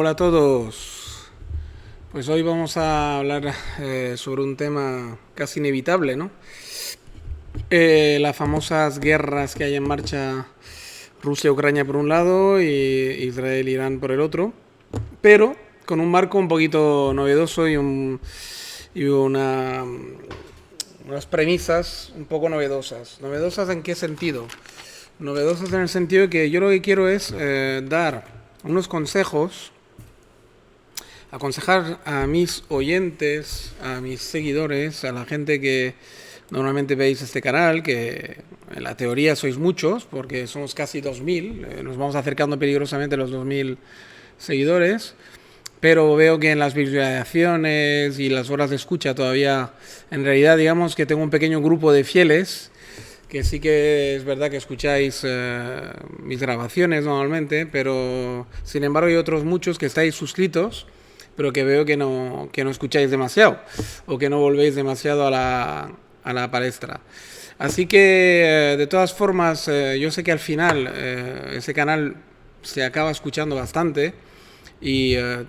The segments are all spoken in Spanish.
Hola a todos. Pues hoy vamos a hablar sobre un tema casi inevitable, ¿no? Las famosas guerras que hay en marcha Rusia-Ucrania por un lado y Israel-Irán por el otro, pero con un marco un poquito novedoso y unas premisas un poco novedosas. ¿Novedosas en qué sentido? Novedosas en el sentido de que yo lo que quiero es dar unos consejos, aconsejar a mis oyentes, a mis seguidores, a la gente que normalmente veis este canal, que en la teoría sois muchos, porque somos casi 2000, nos vamos acercando peligrosamente a los 2000 seguidores, pero veo que en las visualizaciones y las horas de escucha todavía, en realidad digamos que tengo un pequeño grupo de fieles, que sí que es verdad que escucháis mis grabaciones normalmente, pero sin embargo hay otros muchos que estáis suscritos, pero que veo que no escucháis demasiado o que no volvéis demasiado a la palestra. Así que, de todas formas, yo sé que al final ese canal se acaba escuchando bastante y de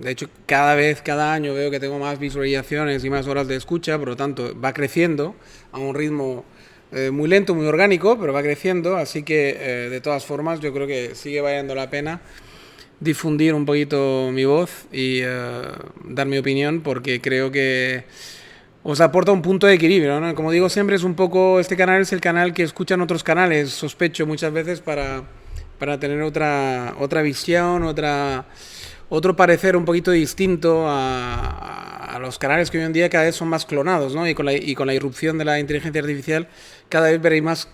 hecho cada año veo que tengo más visualizaciones y más horas de escucha, por lo tanto va creciendo a un ritmo muy lento, muy orgánico, pero va creciendo, así que de todas formas yo creo que sigue valiendo la pena difundir un poquito mi voz y dar mi opinión, porque creo que os aporta un punto de equilibrio, ¿no? Como digo siempre, es un poco, este canal es el canal que escuchan otros canales, sospecho muchas veces, para tener otra visión, otro parecer un poquito distinto a los canales que hoy en día cada vez son más clonados, ¿no? Y con la irrupción de la inteligencia artificial, cada vez veréis más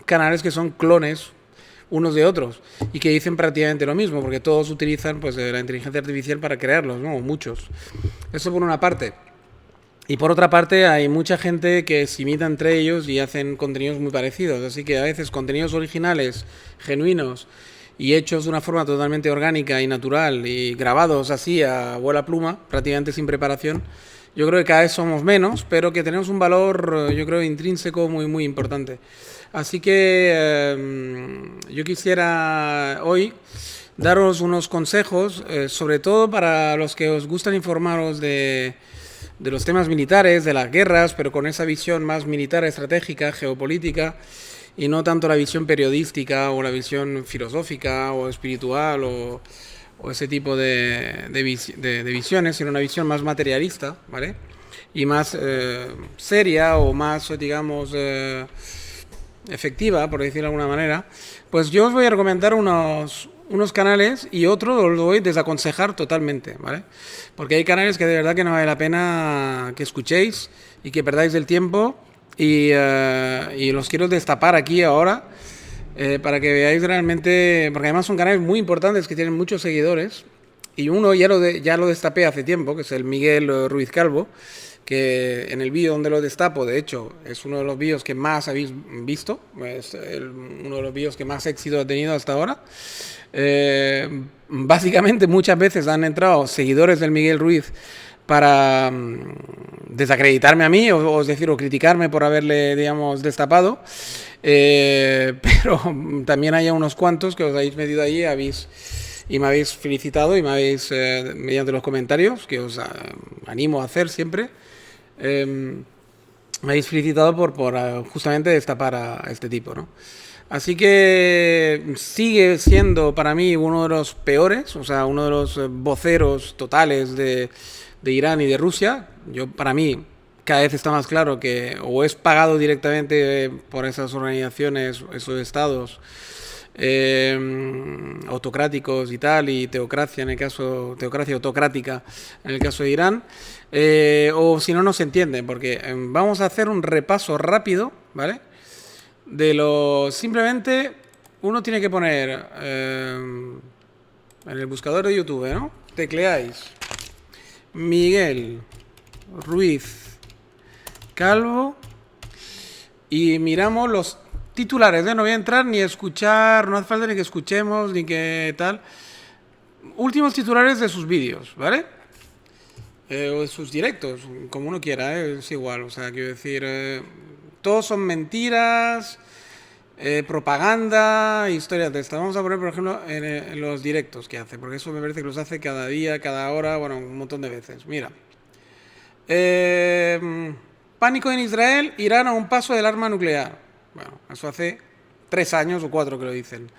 canales que son clones unos de otros y que dicen prácticamente lo mismo, porque todos utilizan pues la inteligencia artificial para crearlos, ¿no? Muchos. Eso por una parte. Y por otra parte hay mucha gente que se imita entre ellos y hacen contenidos muy parecidos, así que a veces contenidos originales, genuinos y hechos de una forma totalmente orgánica y natural y grabados así a vuela pluma, prácticamente sin preparación, yo creo que cada vez somos menos, pero que tenemos un valor, yo creo, intrínseco muy importante. Así que yo quisiera hoy daros unos consejos, sobre todo para los que os gustan informaros de los temas militares, de las guerras, pero con esa visión más militar, estratégica, geopolítica, y no tanto la visión periodística o la visión filosófica o espiritual o ese tipo de visiones, sino una visión más materialista, ¿vale? Y más seria o más, digamos, efectiva, por decirlo de alguna manera. Pues yo os voy a recomendar unos canales y otro os lo voy a desaconsejar totalmente, ¿vale? Porque hay canales que de verdad que no vale la pena que escuchéis y que perdáis el tiempo y los quiero destapar aquí ahora para que veáis realmente, porque además son canales muy importantes que tienen muchos seguidores y uno ya lo destapé hace tiempo, que es el Miguel Ruiz Calvo, que en el vídeo donde lo destapo, de hecho, es uno de los vídeos que más habéis visto, es uno de los vídeos que más éxito ha tenido hasta ahora. Básicamente muchas veces han entrado seguidores del Miguel Ruiz para desacreditarme a mí o decir, o criticarme por haberle, digamos, destapado. Pero también hay unos cuantos que os habéis metido ahí y me habéis felicitado y me habéis, mediante los comentarios, que os animo a hacer siempre, me habéis felicitado por justamente destapar a este tipo, ¿no? Así que sigue siendo para mí uno de los peores, o sea, uno de los voceros totales de Irán y de Rusia. Para mí, cada vez está más claro que o es pagado directamente por esas organizaciones, esos estados autocráticos y tal, y teocracia en el caso, teocracia autocrática en el caso de Irán, o si no, no se entiende, porque vamos a hacer un repaso rápido, ¿vale? Simplemente uno tiene que poner en el buscador de YouTube, ¿no? Tecleáis Miguel Ruiz Calvo y miramos los titulares, ¿eh? No voy a entrar ni a escuchar, no hace falta ni que escuchemos, ni que tal. Últimos titulares de sus vídeos, ¿vale? O de sus directos, como uno quiera, es igual. O sea, quiero decir, todos son mentiras, propaganda, historias de estas. Vamos a poner, por ejemplo, en los directos que hace, porque eso me parece que los hace cada día, cada hora, bueno, un montón de veces. Mira. Pánico en Israel, Irán a un paso del arma nuclear. Bueno, eso hace 3 años o 4 que lo dicen.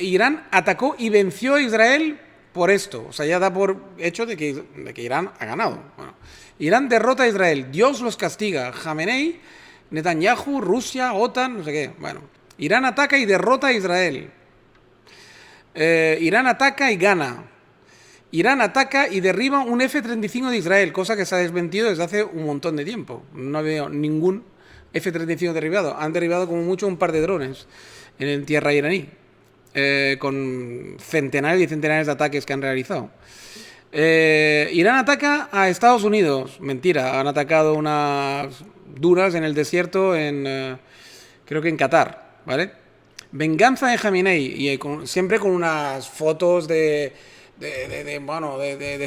Irán atacó y venció a Israel por esto. O sea, ya da por hecho de que Irán ha ganado. Bueno, Irán derrota a Israel. Dios los castiga. Jamenei, Netanyahu, Rusia, OTAN, no sé qué. Bueno, Irán ataca y derrota a Israel. Irán ataca y gana. Irán ataca y derriba un F-35 de Israel, cosa que se ha desmentido desde hace un montón de tiempo. No veo ningún F-35 derribado. Han derribado como mucho un par de drones en tierra iraní, con centenares y centenares de ataques que han realizado. Irán ataca a Estados Unidos. Mentira, han atacado unas dunas en el desierto, creo que en Qatar, ¿vale? Venganza de Jamenei, y siempre con unas fotos de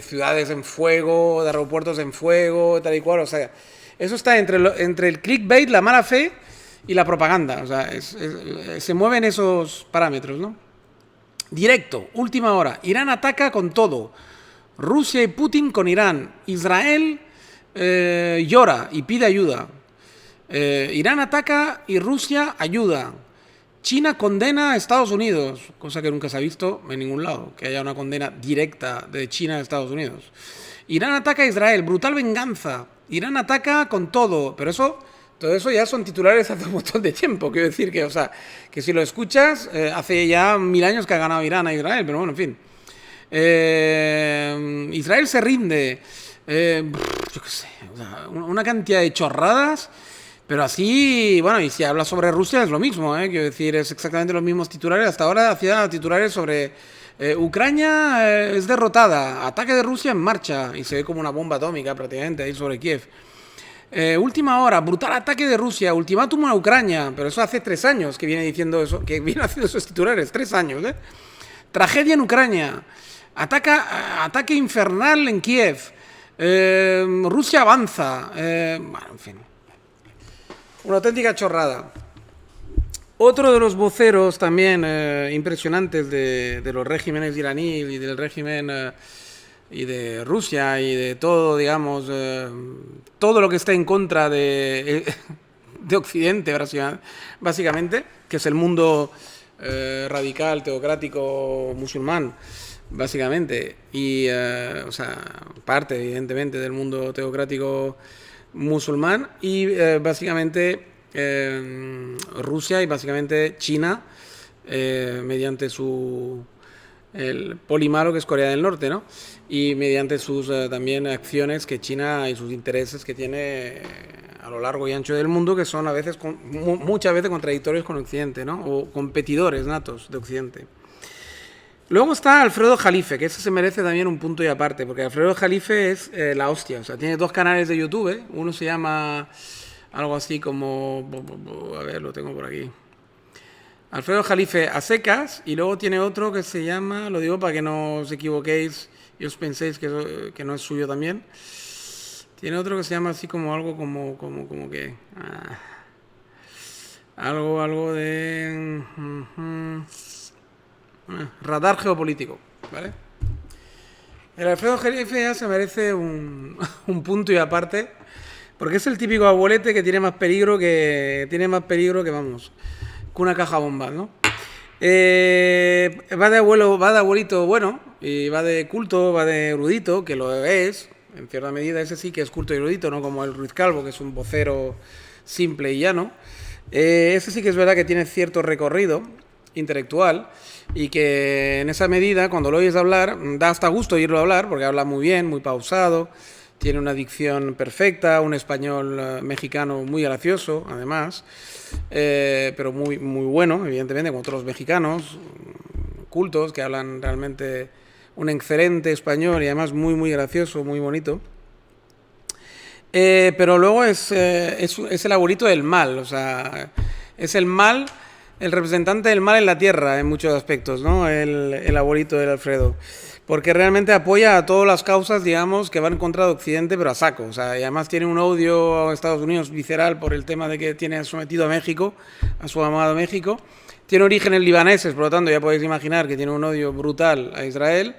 ciudades en fuego, de aeropuertos en fuego, tal y cual. O sea, eso está entre el clickbait, la mala fe y la propaganda. O sea, se mueven esos parámetros, ¿no? Directo, última hora. Irán ataca con todo. Rusia y Putin con Irán. Israel llora y pide ayuda. Irán ataca y Rusia ayuda. China condena a Estados Unidos, cosa que nunca se ha visto en ningún lado, que haya una condena directa de China a Estados Unidos. Irán ataca a Israel, brutal venganza. Irán ataca con todo, pero todo eso ya son titulares hace un montón de tiempo. Quiero decir que, o sea, que si lo escuchas, hace ya 1000 años que ha ganado Irán a Israel, pero bueno, en fin. Israel se rinde. Yo qué sé, o sea, una cantidad de chorradas. Pero así, bueno, y si habla sobre Rusia es lo mismo, quiero decir, es exactamente los mismos titulares. Hasta ahora hacía titulares sobre Ucrania es derrotada, ataque de Rusia en marcha, y se ve como una bomba atómica prácticamente ahí sobre Kiev. Última hora, brutal ataque de Rusia, ultimátum a Ucrania, pero eso hace 3 años que viene diciendo eso, que viene haciendo esos titulares, 3 años, Tragedia en Ucrania, ataque infernal en Kiev, Rusia avanza, bueno, en fin. Una auténtica chorrada. Otro de los voceros también impresionantes de los regímenes iraní y del régimen y de Rusia y de todo, digamos, todo lo que está en contra de Occidente, básicamente, que es el mundo radical, teocrático, musulmán, básicamente, y, o sea, parte, evidentemente, del mundo teocrático musulmán, y básicamente Rusia y básicamente China, mediante el Polimaro, que es Corea del Norte, ¿no? Y mediante sus también acciones que China y sus intereses que tiene a lo largo y ancho del mundo, que son a veces muchas veces contradictorios con Occidente, ¿no? O competidores natos de Occidente. Luego está Alfredo Jalife, que ese se merece también un punto y aparte, porque Alfredo Jalife es la hostia. O sea, tiene 2 canales de YouTube. Uno se llama algo así como... A ver, lo tengo por aquí. Alfredo Jalife a secas, y luego tiene otro que se llama, lo digo para que no os equivoquéis y os penséis que no es suyo también. Tiene otro que se llama así como algo como que... algo de... radar geopolítico, ¿vale? El Alfredo Jalife ya se merece un punto y aparte, porque es el típico abuelete que tiene más peligro que vamos, que una caja bomba, ¿no? Va de abuelito bueno, y va de culto, va de erudito, que lo es, en cierta medida. Ese sí que es culto y erudito, no como el Ruiz Calvo, que es un vocero simple y llano. Ese sí que es verdad que tiene cierto recorrido intelectual, y que en esa medida, cuando lo oyes hablar, da hasta gusto oírlo hablar, porque habla muy bien, muy pausado, tiene una dicción perfecta, un español mexicano muy gracioso, además, pero muy, muy bueno, evidentemente, como otros mexicanos cultos, que hablan realmente un excelente español y además muy, muy gracioso, muy bonito. Pero luego es el abuelito del mal, o sea, es el mal, el representante del mal en la tierra en muchos aspectos, ¿no? El abuelito del Alfredo. porque realmente apoya a todas las causas, digamos, que van en contra de Occidente, pero a saco. O sea, y además tiene un odio a Estados Unidos visceral por el tema de que tiene sometido a México, a su amado México. Tiene orígenes libaneses, por lo tanto ya podéis imaginar que tiene un odio brutal a Israel,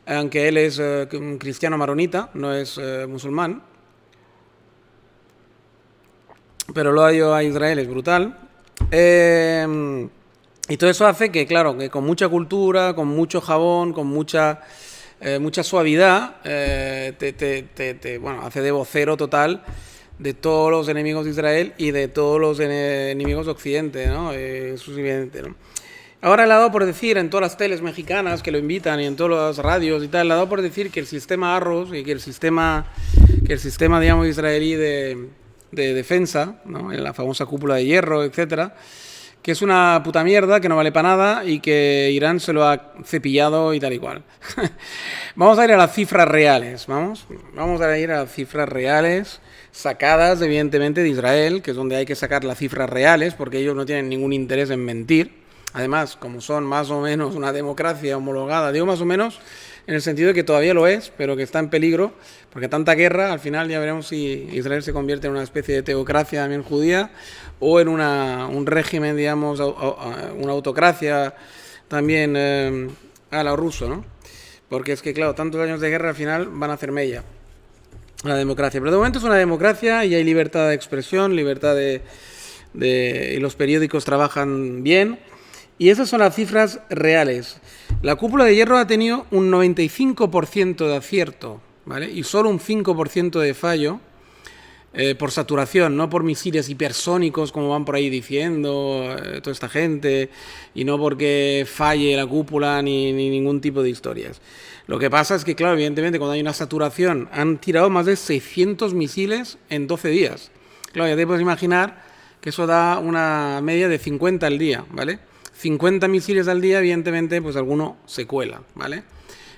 aunque él es un cristiano maronita, no es musulmán. Pero el odio a Israel es brutal. Y todo eso hace que, claro, que con mucha cultura, con mucho jabón, con mucha suavidad, bueno, hace de vocero total de todos los enemigos de Israel y de todos los enemigos de Occidente, ¿no? Eso es evidente, ¿no? Ahora le ha dado por decir en todas las teles mexicanas que lo invitan y en todas las radios y tal, le ha dado por decir que el sistema Arros y que el sistema digamos, israelí de defensa, ¿no? En la famosa cúpula de hierro, etcétera, que es una puta mierda, que no vale para nada y que Irán se lo ha cepillado y tal y cual. Vamos a ir a las cifras reales, vamos a ir a las cifras reales, sacadas evidentemente de Israel, que es donde hay que sacar las cifras reales, porque ellos no tienen ningún interés en mentir. Además, como son más o menos una democracia homologada, digo más o menos en el sentido de que todavía lo es, pero que está en peligro, porque tanta guerra, al final ya veremos si Israel se convierte en una especie de teocracia también judía, o en un régimen, digamos, una autocracia también a la ruso, ¿no? Porque es que, claro, tantos años de guerra al final van a hacer mella a la democracia. Pero de momento es una democracia y hay libertad de expresión, libertad y los periódicos trabajan bien. Y esas son las cifras reales. La cúpula de hierro ha tenido un 95% de acierto, ¿vale? Y solo un 5% de fallo por saturación, no por misiles hipersónicos como van por ahí diciendo toda esta gente, y no porque falle la cúpula ni ningún tipo de historias. Lo que pasa es que, claro, evidentemente cuando hay una saturación han tirado más de 600 misiles en 12 días. Claro, ya te puedes imaginar que eso da una media de 50 al día, ¿vale? 50 misiles al día, evidentemente, pues alguno se cuela, ¿vale?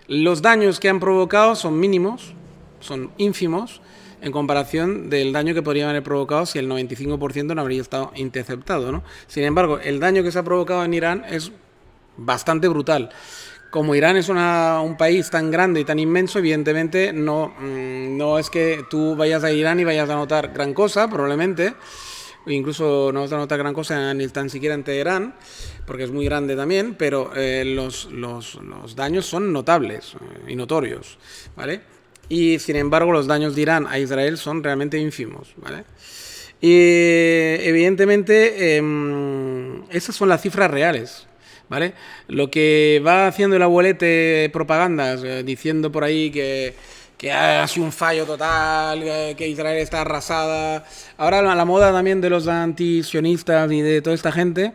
Los daños que han provocado son mínimos, son ínfimos, en comparación del daño que podrían haber provocado si el 95% no habría estado interceptado, ¿no? Sin embargo, el daño que se ha provocado en Irán es bastante brutal. Como Irán es un país tan grande y tan inmenso, evidentemente no es que tú vayas a Irán y vayas a notar gran cosa, probablemente. Incluso no vas a notar gran cosa ni tan siquiera en Teherán, porque es muy grande también, pero los daños son notables y notorios, ¿vale? Y sin embargo los daños de Irán a Israel son realmente ínfimos, ¿vale? Y evidentemente esas son las cifras reales, ¿vale? Lo que va haciendo el abuelete propagandas diciendo por ahí que ha sido un fallo total, que Israel está arrasada. Ahora la moda también de los antisionistas y de toda esta gente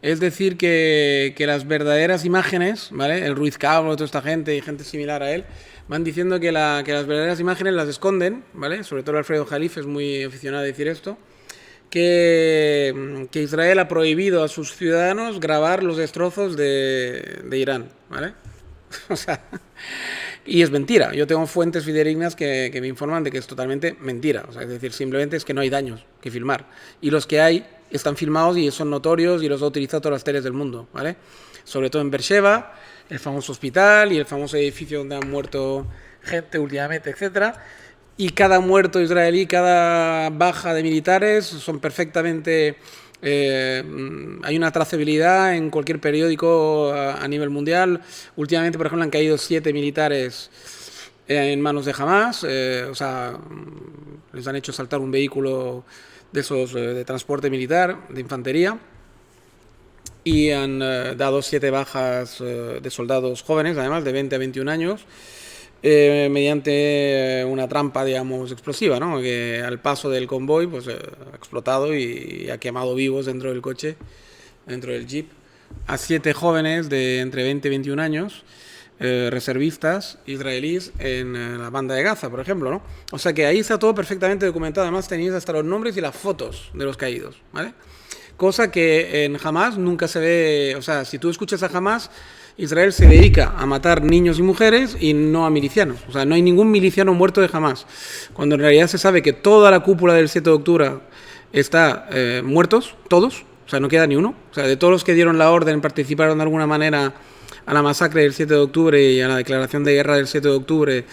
es decir que las verdaderas imágenes, ¿vale? El Ruiz Cabro, toda esta gente y gente similar a él, van diciendo que las verdaderas imágenes las esconden, ¿vale? Sobre todo Alfredo Jalif es muy aficionado a decir esto, que Israel ha prohibido a sus ciudadanos grabar los destrozos de Irán, ¿vale? O sea, y es mentira. Yo tengo fuentes fidedignas que me informan de que es totalmente mentira. O sea, es decir, simplemente es que no hay daños que filmar. Y los que hay están filmados y son notorios y los ha utilizado todas las teles del mundo, ¿vale? Sobre todo en Beersheba, el famoso hospital y el famoso edificio donde han muerto gente últimamente, etcétera. Y cada muerto israelí, cada baja de militares son perfectamente... hay una trazabilidad en cualquier periódico a nivel mundial. Últimamente, por ejemplo, han caído 7 militares en manos de Hamas. O sea, les han hecho saltar un vehículo de esos de transporte militar, de infantería. Y han dado 7 bajas de soldados jóvenes, además de 20 a 21 años. Mediante una trampa, digamos, explosiva, ¿no? Que al paso del convoy pues, ha explotado y ha quemado vivos dentro del coche, dentro del jeep, a 7 jóvenes de entre 20 y 21 años, reservistas israelíes en la banda de Gaza, por ejemplo, ¿no? O sea que ahí está todo perfectamente documentado. Además tenéis hasta los nombres y las fotos de los caídos, ¿vale? Cosa que en Hamas nunca se ve. O sea, si tú escuchas a Hamas, Israel se dedica a matar niños y mujeres y no a milicianos. O sea, no hay ningún miliciano muerto de Hamas. Cuando en realidad se sabe que toda la cúpula del 7 de octubre está muertos, todos. O sea, no queda ni uno. O sea, de todos los que dieron la orden, participaron de alguna manera a la masacre del 7 de octubre y a la declaración de guerra del 7 de octubre,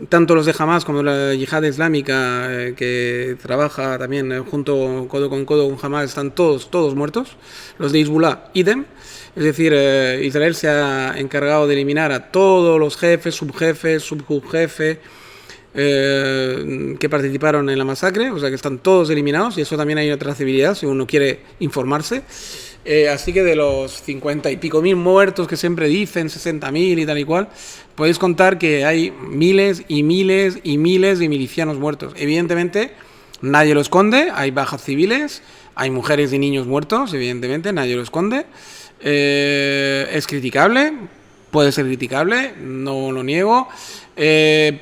tanto los de Hamas como la Yihad Islámica, que trabaja también junto codo con Hamas, están todos muertos. Los de Hezbollah, idem. Es decir, Israel se ha encargado de eliminar a todos los jefes, subjefes, que participaron en la masacre, o sea que están todos eliminados, y eso también hay una trazabilidad si uno quiere informarse. Así que de los 50 y pico mil muertos que siempre dicen, 60.000 y tal y cual, podéis contar que hay miles y miles y miles de milicianos muertos. Evidentemente, nadie lo esconde, hay bajas civiles, hay mujeres y niños muertos, evidentemente, nadie lo esconde. Es criticable, puede ser criticable, no lo niego.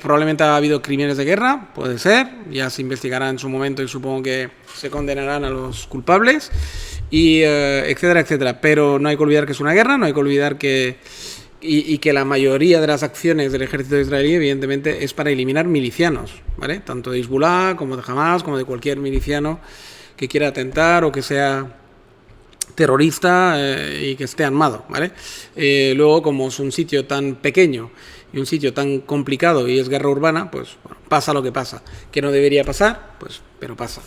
Probablemente ha habido crímenes de guerra, puede ser, ya se investigará en su momento y supongo que se condenarán a los culpables, y etcétera, etcétera. Pero no hay que olvidar que es una guerra, no hay que olvidar que que la mayoría de las acciones del ejército israelí, evidentemente, es para eliminar milicianos, ¿vale? Tanto de Hezbollah como de Hamas, como de cualquier miliciano que quiera atentar o que sea terrorista y que esté armado, ¿vale? Luego, como es un sitio tan pequeño y un sitio tan complicado y es guerra urbana, pues bueno, pasa lo que pasa. Que no debería pasar, pues, pero pasa.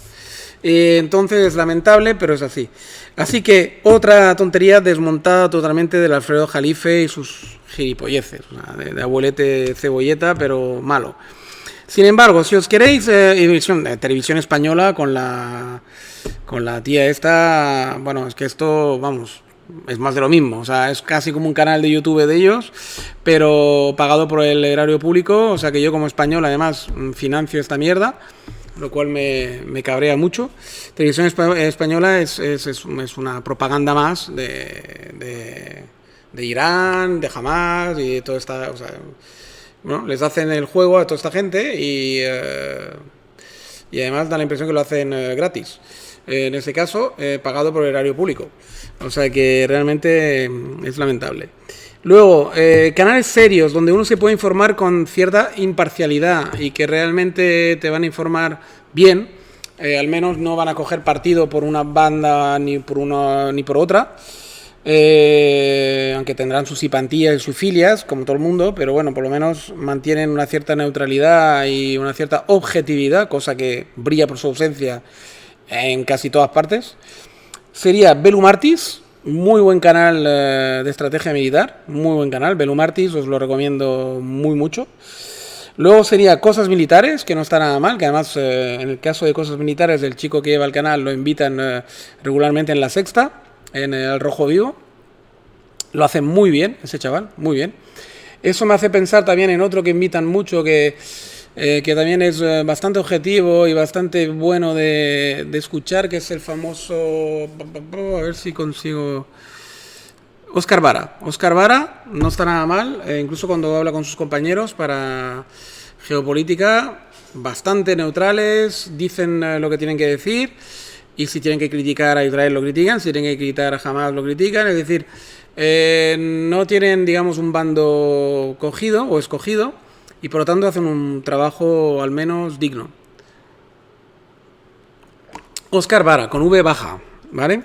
Entonces es lamentable, pero es así. Así que otra tontería desmontada totalmente del Alfredo Jalife y sus gilipolleces, o sea, de abuelete cebolleta, pero malo. Sin embargo, si os queréis televisión española con la tía esta, bueno, es que esto, vamos, es más de lo mismo, o sea, es casi como un canal de YouTube de ellos, pero pagado por el erario público, o sea que yo como español además financio esta mierda, lo cual me cabrea mucho. Televisión española es una propaganda más de Irán, de Hamas y de toda esta, o sea, bueno, les hacen el juego a toda esta gente y además da la impresión que lo hacen gratis. En este caso, pagado por el erario público. O sea que realmente es lamentable. Luego, canales serios donde uno se puede informar con cierta imparcialidad y que realmente te van a informar bien. Al menos no van a coger partido por una banda ni por una ni por otra. Aunque tendrán sus simpatías y sus filias, como todo el mundo, pero bueno, por lo menos mantienen una cierta neutralidad y una cierta objetividad, cosa que brilla por su ausencia en casi todas partes. Sería Belumartis, muy buen canal de estrategia militar, muy buen canal, Belumartis, os lo recomiendo muy mucho. Luego sería Cosas Militares, que no está nada mal, que además en el caso de Cosas Militares el chico que lleva el canal lo invitan regularmente en La Sexta, en el Rojo Vivo. Lo hace muy bien ese chaval, muy bien. Eso me hace pensar también en otro que invitan mucho, que también es bastante objetivo y bastante bueno de escuchar, que es el famoso, a ver si consigo, Óscar Vara. Óscar Vara no está nada mal, incluso cuando habla con sus compañeros para geopolítica, bastante neutrales, dicen lo que tienen que decir, y si tienen que criticar a Israel lo critican, si tienen que criticar a Hamas lo critican, es decir, no tienen, digamos, un bando cogido o escogido, y por lo tanto hacen un trabajo al menos digno. Óscar Vara, con V baja, ¿vale?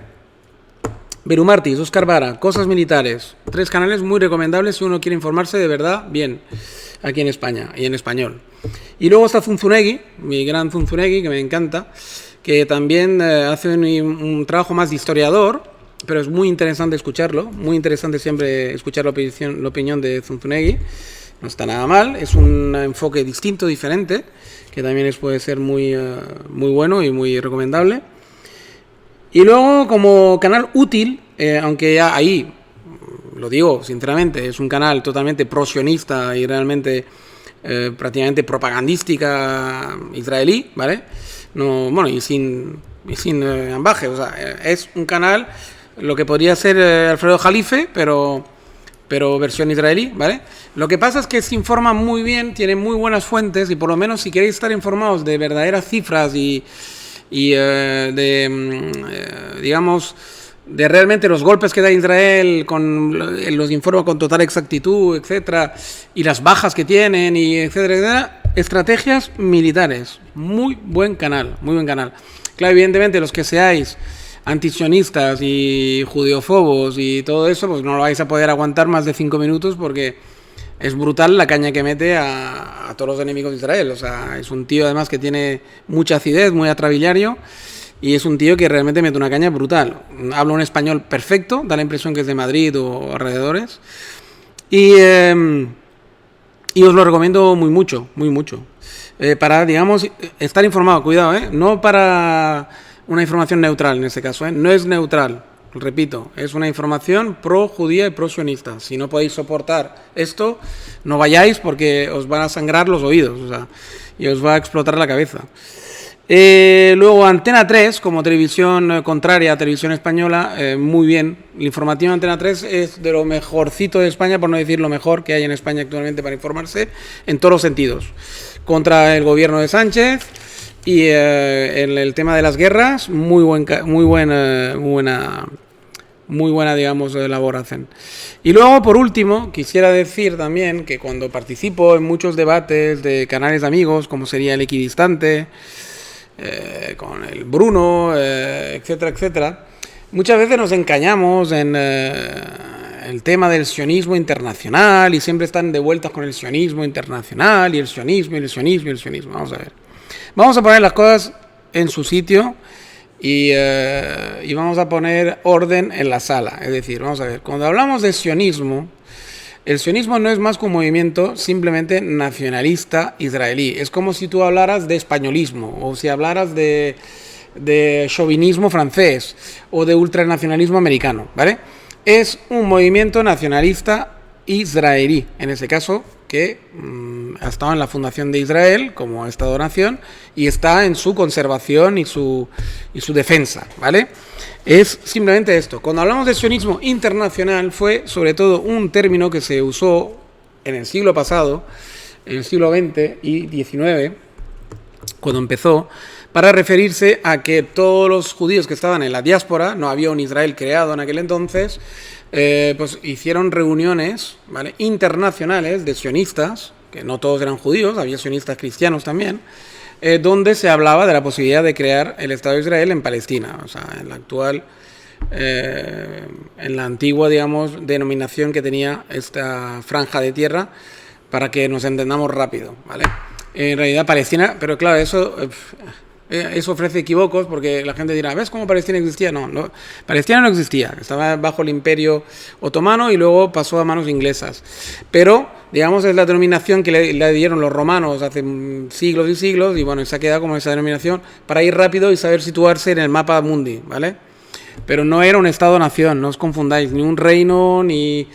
Belumartis, Óscar Vara, Cosas Militares, 3 canales muy recomendables si uno quiere informarse de verdad bien aquí en España y en español. Y luego está Zunzunegui, mi gran Zunzunegui, que me encanta, que también hace un trabajo más de historiador, pero es muy interesante escucharlo, muy interesante siempre escuchar la opinión de Zunzunegui. No está nada mal, es un enfoque distinto, diferente, que también puede ser muy bueno y muy recomendable. Y luego, como canal útil, aunque ya ahí, lo digo sinceramente, es un canal totalmente pro-sionista y realmente prácticamente propagandística israelí, ¿vale? No, bueno, y sin ambaje, o sea, es un canal, lo que podría ser Alfredo Jalife, pero versión israelí, ¿vale? Lo que pasa es que se informa muy bien, tiene muy buenas fuentes, y por lo menos si queréis estar informados de verdaderas cifras y digamos, de realmente los golpes que da Israel, los informa con total exactitud, etcétera, y las bajas que tienen, y etcétera, etcétera, estrategias militares, muy buen canal, muy buen canal. Claro, evidentemente los que seáis antisionistas y judeofobos y todo eso, pues no lo vais a poder aguantar más de 5 minutos porque es brutal la caña que mete a todos los enemigos de Israel. O sea, es un tío además que tiene mucha acidez, muy atrabiliario, y es un tío que realmente mete una caña brutal. Habla un español perfecto, da la impresión que es de Madrid o alrededores. Y os lo recomiendo muy mucho, muy mucho. Para, digamos, estar informado, cuidado, no para una información neutral en este caso, no es neutral, repito, es una información pro-judía y pro-sionista. Si no podéis soportar esto, no vayáis porque os van a sangrar los oídos, o sea, y os va a explotar la cabeza. Luego Antena 3, como televisión contraria a televisión española, muy bien. El informativo Antena 3 es de lo mejorcito de España, por no decir lo mejor que hay en España actualmente para informarse, en todos los sentidos. Contra el gobierno de Sánchez y en el tema de las guerras, muy buena, digamos, labor hacen. Y luego, por último, quisiera decir también que cuando participo en muchos debates de canales de amigos, como sería El Equidistante, con el Bruno, etcétera, etcétera, muchas veces nos encañamos en el tema del sionismo internacional y siempre están de vueltas con el sionismo internacional y el sionismo y el sionismo y el sionismo. Vamos a ver. Vamos a poner las cosas en su sitio y vamos a poner orden en la sala. Es decir, vamos a ver, cuando hablamos de sionismo, el sionismo no es más que un movimiento simplemente nacionalista israelí. Es como si tú hablaras de españolismo o si hablaras de chauvinismo francés o de ultranacionalismo americano, ¿vale? Es un movimiento nacionalista israelí, en ese caso, que ha estado en la fundación de Israel como Estado-nación y está en su conservación y su defensa, ¿vale? Es simplemente esto. Cuando hablamos de sionismo internacional fue sobre todo un término que se usó en el siglo pasado, en el siglo XX y XIX, cuando empezó, para referirse a que todos los judíos que estaban en la diáspora, no había un Israel creado en aquel entonces, pues hicieron reuniones, ¿vale?, internacionales de sionistas, que no todos eran judíos, había sionistas cristianos también, donde se hablaba de la posibilidad de crear el Estado de Israel en Palestina, o sea, en la actual, en la antigua, digamos, denominación que tenía esta franja de tierra, para que nos entendamos rápido, ¿vale? En realidad Palestina, pero claro, eso ofrece equívocos porque la gente dirá, ¿ves cómo Palestina existía? No, Palestina no existía, estaba bajo el Imperio Otomano y luego pasó a manos inglesas. Pero, digamos, es la denominación que le dieron los romanos hace siglos y siglos y bueno, se ha quedado como esa denominación para ir rápido y saber situarse en el mapa mundi, ¿vale? Pero no era un Estado-nación, no os confundáis, ni un reino, ni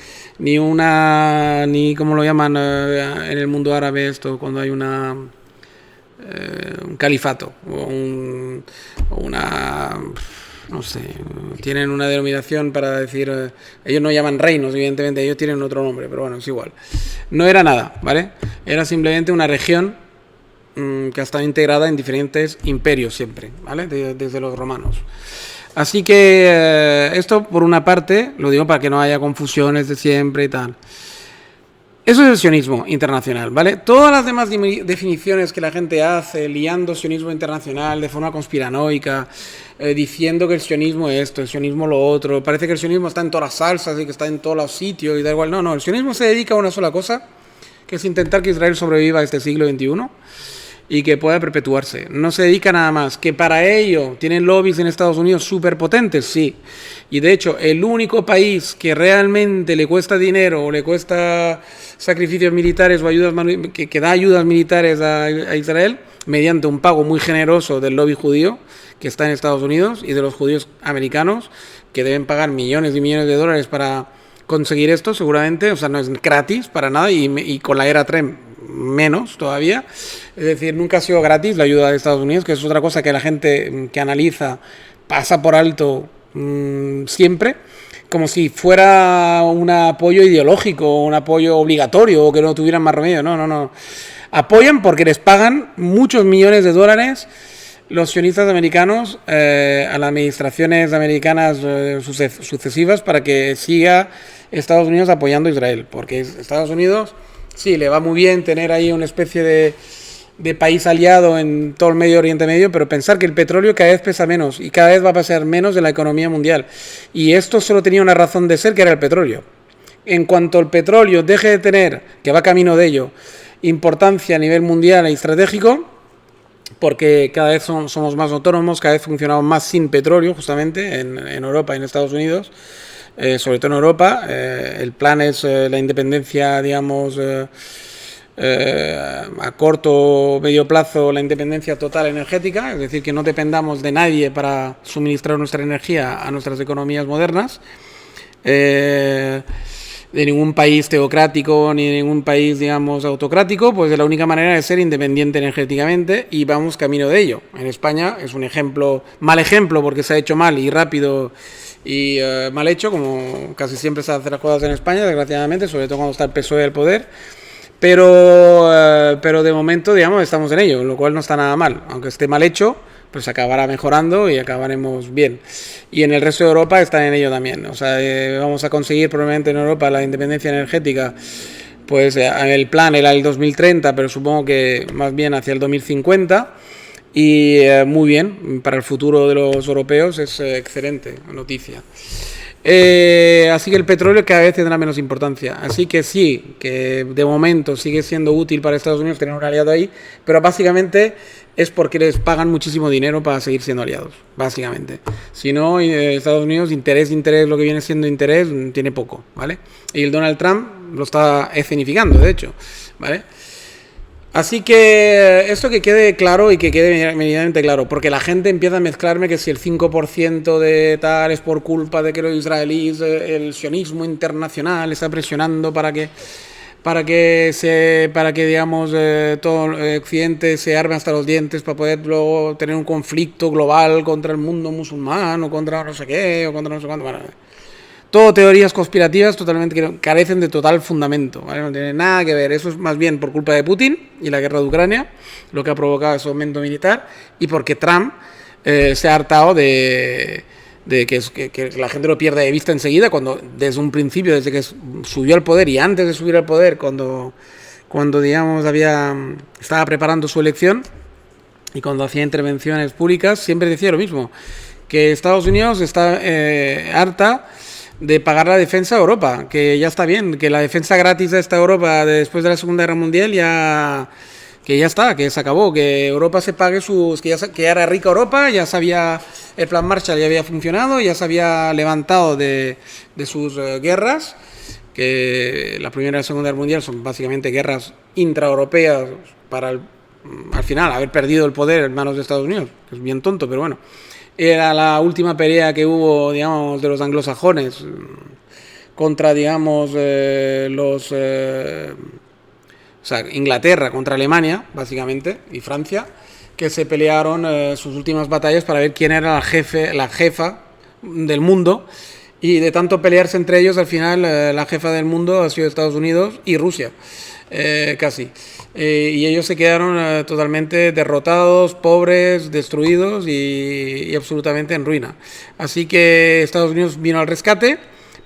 ¿cómo lo llaman en el mundo árabe esto? Cuando hay un califato o una, no sé, tienen una denominación para decir, ellos no llaman reinos, evidentemente, ellos tienen otro nombre, pero bueno, es igual. No era nada, ¿vale? Era simplemente una región que ha estado integrada en diferentes imperios siempre, ¿vale? Desde los romanos. Así que esto por una parte, lo digo para que no haya confusiones de siempre y tal. Eso es el sionismo internacional, ¿vale? Todas las demás definiciones que la gente hace, liando sionismo internacional de forma conspiranoica, diciendo que el sionismo es esto, el sionismo lo otro, parece que el sionismo está en todas las salsas y que está en todos los sitios y da igual. No, el sionismo se dedica a una sola cosa, que es intentar que Israel sobreviva a este siglo XXI y que pueda perpetuarse. No se dedica nada más, que para ello tienen lobbies en Estados Unidos súper potentes, sí. Y de hecho, el único país que realmente le cuesta dinero o le cuesta sacrificios militares o ayudas que da ayudas militares a Israel mediante un pago muy generoso del lobby judío que está en Estados Unidos y de los judíos americanos que deben pagar millones y millones de dólares para conseguir esto seguramente, o sea, no es gratis para nada y con la era Trump menos todavía, es decir, nunca ha sido gratis la ayuda de Estados Unidos, que es otra cosa que la gente que analiza pasa por alto siempre, como si fuera un apoyo ideológico, un apoyo obligatorio o que no tuvieran más remedio. No. Apoyan porque les pagan muchos millones de dólares los sionistas americanos a las administraciones americanas sucesivas para que siga Estados Unidos apoyando a Israel, porque Estados Unidos sí le va muy bien tener ahí una especie de país aliado en todo el Medio Oriente Medio, pero pensar que el petróleo cada vez pesa menos y cada vez va a pesar menos en la economía mundial. Y esto solo tenía una razón de ser, que era el petróleo. En cuanto el petróleo deje de tener, que va camino de ello, importancia a nivel mundial y estratégico, porque cada vez somos más autónomos, cada vez funcionamos más sin petróleo, justamente, en Europa y en Estados Unidos, sobre todo en Europa. El plan es la independencia, digamos, a corto o medio plazo, la independencia total energética, es decir, que no dependamos de nadie para suministrar nuestra energía a nuestras economías modernas, de ningún país teocrático ni de ningún país, digamos, autocrático. Pues de la única manera de ser independiente energéticamente, y vamos camino de ello. En España es un ejemplo, mal ejemplo, porque se ha hecho mal y rápido y mal hecho, como casi siempre se hacen las cosas en España, desgraciadamente, sobre todo cuando está el PSOE al poder. Pero de momento, digamos, estamos en ello, lo cual no está nada mal. Aunque esté mal hecho, pues acabará mejorando y acabaremos bien. Y en el resto de Europa están en ello también. O sea, vamos a conseguir probablemente en Europa la independencia energética. Pues el plan era el 2030, pero supongo que más bien hacia el 2050. Y muy bien, para el futuro de los europeos es excelente noticia. Así que el petróleo cada vez tendrá menos importancia. Así que sí, que de momento sigue siendo útil para Estados Unidos tener un aliado ahí, pero básicamente es porque les pagan muchísimo dinero para seguir siendo aliados, básicamente. Si no, Estados Unidos, interés, lo que viene siendo interés, tiene poco, ¿vale? Y el Donald Trump lo está escenificando, de hecho, ¿vale? Así que esto que quede claro y que quede medianamente claro, porque la gente empieza a mezclarme que si el 5% de tal es por culpa de que los israelíes, el sionismo internacional está presionando para que digamos todo el Occidente se arme hasta los dientes para poder luego tener un conflicto global contra el mundo musulmán o contra no sé qué o contra no sé cuánto. Bueno, todo teorías conspirativas totalmente que carecen de total fundamento, ¿vale? No tiene nada que ver. Eso es más bien por culpa de Putin y la guerra de Ucrania, lo que ha provocado ese aumento militar, y porque Trump se ha hartado de que la gente lo pierda de vista enseguida, cuando desde un principio, desde que subió al poder y antes de subir al poder, cuando digamos estaba preparando su elección y cuando hacía intervenciones públicas, siempre decía lo mismo, que Estados Unidos está harta de pagar la defensa a Europa, que ya está bien, que la defensa gratis de esta Europa después de la Segunda Guerra Mundial ya está, que se acabó, que Europa se pague que ya era rica Europa, ya sabía, el plan Marshall ya había funcionado, ya se había levantado de sus guerras, que la Primera y la Segunda Guerra Mundial son básicamente guerras intraeuropeas para al final haber perdido el poder en manos de Estados Unidos, que es bien tonto, pero bueno. Era la última pelea que hubo, digamos, de los anglosajones contra, digamos, Inglaterra contra Alemania, básicamente, y Francia, que se pelearon sus últimas batallas para ver quién era la jefa del mundo, y de tanto pelearse entre ellos, al final la jefa del mundo ha sido Estados Unidos y Rusia, casi. Y ellos se quedaron totalmente derrotados, pobres, destruidos y absolutamente en ruina. Así que Estados Unidos vino al rescate,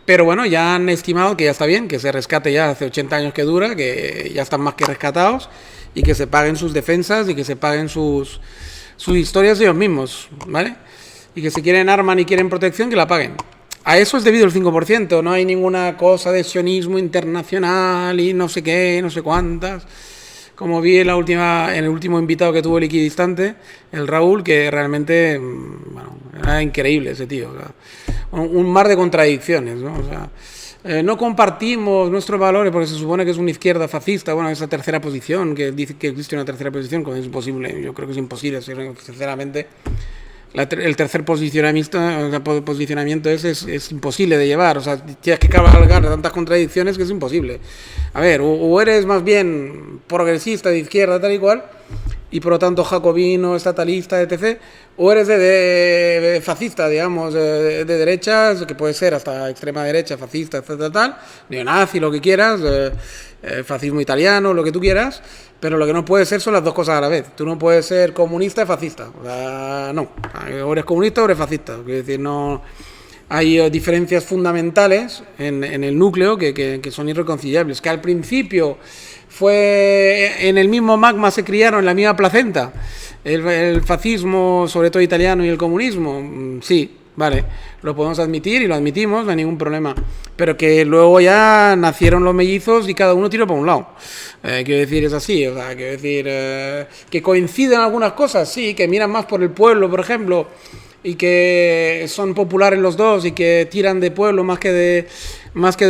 pero bueno, ya han estimado que ya está bien, que ese rescate ya hace 80 años que dura, que ya están más que rescatados, y que se paguen sus defensas y que se paguen sus historias ellos mismos, ¿vale? Y que si quieren armas y quieren protección, que la paguen. A eso es debido el 5%, no hay ninguna cosa de sionismo internacional y no sé qué, no sé cuántas. Como vi en el último invitado que tuvo el equidistante, el Raúl, que realmente, bueno, era increíble ese tío. O sea, un mar de contradicciones, ¿no? O sea, no compartimos nuestros valores porque se supone que es una izquierda fascista, bueno, esa tercera posición, que dice que existe una tercera posición, como es imposible, yo creo que es imposible, sinceramente. El tercer posicionamiento es imposible de llevar, o sea, tienes que cabalgar tantas contradicciones que es imposible. A ver, o eres más bien progresista, de izquierda, tal y cual, y por lo tanto jacobino, estatalista, etc., o eres de fascista, digamos, de derechas, que puede ser hasta extrema derecha, fascista, tal, neonazi, lo que quieras, fascismo italiano, lo que tú quieras, pero lo que no puede ser son las dos cosas a la vez. Tú no puedes ser comunista y fascista, o sea, no, o eres comunista o eres fascista, quiero decir, no hay diferencias fundamentales en el núcleo que son irreconciliables, que al principio fue en el mismo magma, se criaron en la misma placenta, el fascismo, sobre todo italiano, y el comunismo, sí, vale, lo podemos admitir y lo admitimos, no hay ningún problema, pero que luego ya nacieron los mellizos y cada uno tiró por un lado. Quiero decir, es así, o sea, quiero decir, que coinciden algunas cosas, sí, que miran más por el pueblo, por ejemplo, y que son populares los dos y que tiran de pueblo más que de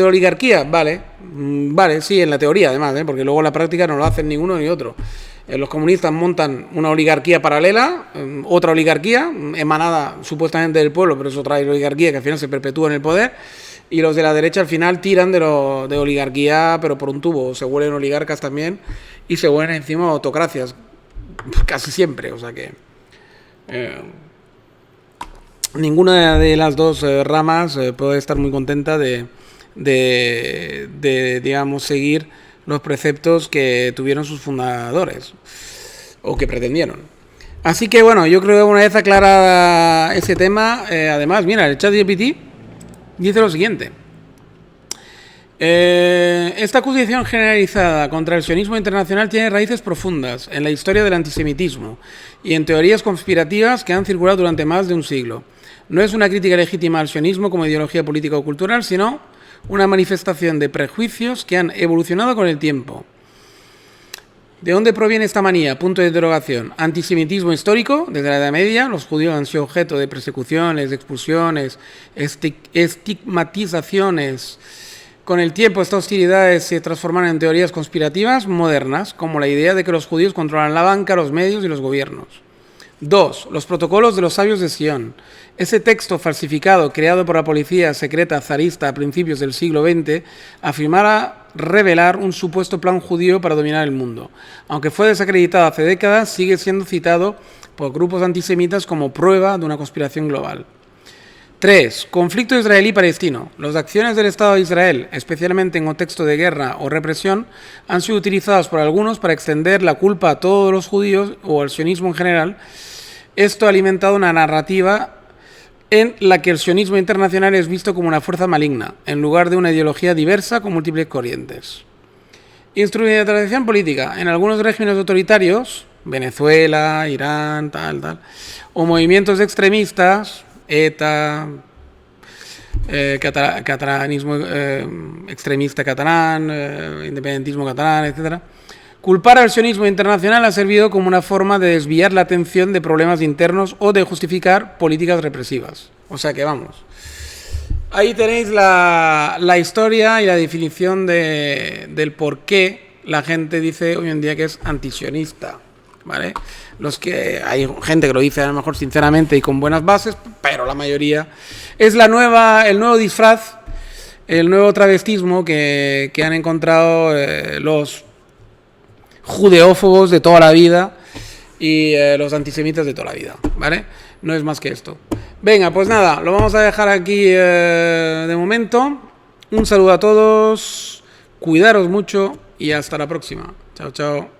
oligarquía, vale, vale, sí, en la teoría además, porque luego en la práctica no lo hacen ni uno ni otro. Los comunistas montan una oligarquía paralela, otra oligarquía emanada supuestamente del pueblo, pero es otra oligarquía que al final se perpetúa en el poder, y los de la derecha al final tiran de oligarquía, pero por un tubo, se vuelven oligarcas también y se vuelven encima autocracias, casi siempre, o sea que ninguna de las dos ramas puede estar muy contenta de digamos, seguir los preceptos que tuvieron sus fundadores o que pretendieron. Así que bueno, yo creo que una vez aclarada ese tema, además, mira, el ChatGPT dice lo siguiente. Esta acusación generalizada contra el sionismo internacional tiene raíces profundas en la historia del antisemitismo y en teorías conspirativas que han circulado durante más de un siglo. No es una crítica legítima al sionismo como ideología política o cultural, sino una manifestación de prejuicios que han evolucionado con el tiempo. ¿De dónde proviene esta manía? Punto de interrogación. Antisemitismo histórico. Desde la Edad Media, los judíos han sido objeto de persecuciones, de expulsiones, estigmatizaciones. Con el tiempo, estas hostilidades se transformaron en teorías conspirativas modernas, como la idea de que los judíos controlan la banca, los medios y los gobiernos. 2. Los protocolos de los sabios de Sion. Ese texto falsificado, creado por la policía secreta zarista a principios del siglo XX, afirmaba revelar un supuesto plan judío para dominar el mundo. Aunque fue desacreditado hace décadas, sigue siendo citado por grupos antisemitas como prueba de una conspiración global. 3. Conflicto israelí-palestino. Las acciones del Estado de Israel, especialmente en contexto de guerra o represión, han sido utilizadas por algunos para extender la culpa a todos los judíos o al sionismo en general. Esto ha alimentado una narrativa en la que el sionismo internacional es visto como una fuerza maligna, en lugar de una ideología diversa con múltiples corrientes. Instrumentalización política. En algunos regímenes autoritarios, Venezuela, Irán, tal, o movimientos extremistas, ETA, catalanismo extremista catalán, independentismo catalán, etc. Culpar al sionismo internacional ha servido como una forma de desviar la atención de problemas internos o de justificar políticas represivas. O sea que vamos. Ahí tenéis la historia y la definición del por qué la gente dice hoy en día que es antisionista, ¿vale? Hay gente que lo dice a lo mejor sinceramente y con buenas bases, pero la mayoría es el nuevo disfraz, el nuevo travestismo que han encontrado los judeófobos de toda la vida y los antisemitas de toda la vida, ¿vale? No es más que esto. Venga, pues nada, lo vamos a dejar aquí de momento. Un saludo a todos, cuidaros mucho y hasta la próxima. Chao, chao.